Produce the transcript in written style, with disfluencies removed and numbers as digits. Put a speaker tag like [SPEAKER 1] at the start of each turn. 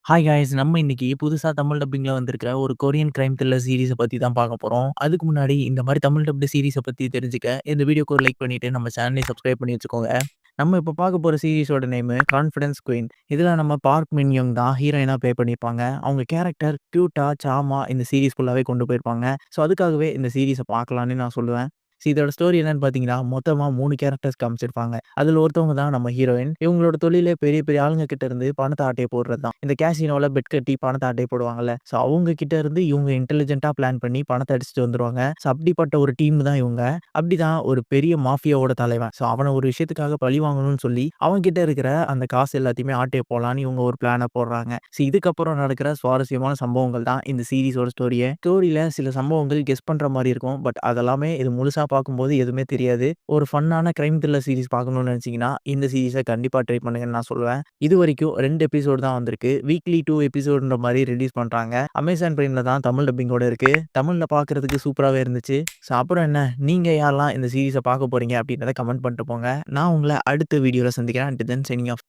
[SPEAKER 1] Hi guys நம்ம இன்னைக்கு புதுசா தமிழ் டப்பிங்ல வந்திருக்கிற ஒரு கொரியன் கிரைம் த்ரில்லர் சீரிஸ பத்தி தான் பார்க்க போறோம். அதுக்கு முன்னாடி இந்த மாரி தமிழ் டப்டு சீரிஸ பத்தி தெரிஞ்சுக்க இந்த வீடியோக்கு ஒரு லைக் பண்ணிட்டு நம்ம சேனலையும் சப்ஸ்கிரைப் பண்ணி வச்சுக்கோங்க. நம்ம இப்ப பார்க்க போற சீரிஸோட நேமு கான்ஃபிடன்ஸ் குயின். இதுல நம்ம பார்க் மின் யோங் தான் ஹீரோயினா ப்ளே பண்ணியிருப்பாங்க. அவங்க கேரக்டர் கியூட்டா, சார்மா இந்த சீரிஸ் ஃபுல்லாவே கொண்டு போயிருப்பாங்க. ஸோ அதுக்காகவே இந்த சீரிஸ பார்க்கலான்னு நான் சொல்லுவேன். இதோட ஸ்டோரி என்னன்னு பார்த்தீங்கன்னா, மொத்தமா 3 கேரக்டர்ஸ் காமிச்சிருப்பாங்க. அதுல ஒருத்தவங்க தான் நம்ம ஹீரோயின். இவங்களோட தொழிலே பெரிய பெரிய ஆளுங்க கிட்ட இருந்து பணத்த ஆட்டைய போடுறது தான். இந்த கேசினோல பெட் கட்டி பணத்த ஆட்டை போடுவாங்கல்ல. ஸோ அவங்க கிட்ட இருந்து இவங்க இன்டெலிஜென்ட்டா பிளான் பண்ணி பணத்த அடிச்சுட்டு வந்துருவாங்க. ஸோ அப்படிப்பட்ட ஒரு டீம் தான் இவங்க. அப்படிதான் ஒரு பெரிய மாஃபியாவோட தலைவன். ஸோ அவன ஒரு விஷயத்துக்காக பழி வாங்கணும்னு சொல்லி, அவன் கிட்ட இருக்கிற அந்த காசு எல்லாத்தையுமே ஆட்டைய போடலான்னு இவங்க ஒரு பிளான போடுறாங்க. இதுக்கப்புறம் நடக்கிற சுவாரஸ்யமான சம்பவங்கள் தான் இந்த சீரிஸோட ஸ்டோரியே. ஸ்டோரியில சில சம்பவங்கள் கெஸ் பண்ற மாரி இருக்கும். பட் அதெல்லாமே இது முழுசா பார்க்கும்போது எதுவுமே தெரியாது. ஒரு ஃபன்னான கிரைம் த்ரில்லர் சீரிஸ் பார்க்கணும்னு நினைச்சீங்கன்னா, இந்த சீரிஸ கண்டிப்பா ட்ரை பண்ணுங்கன்னு நான் சொல்லுவேன். இதுவரைக்கும் 2 எபிசோட் தான் வந்திருக்கு. வீக்லி 2 எபிசோட்ன்ற மாரி ரிலீஸ் பண்றாங்க. Amazon Primeல தான் தமிழ் டப்பிங்கோட இருக்கு. தமிழ்ல பார்க்கறதுக்கு சூப்பராவே இருந்துச்சு. ஸோ அப்புறம் என்ன, நீங்க யாரெல்லாம் இந்த சீரிஸ பார்க்க போறீங்க அப்படின்றத கமெண்ட் பண்ணிட்டு போங்க. நான் உங்கள அடுத்த வீடியோல சந்திக்கிறேன். Until then signing off.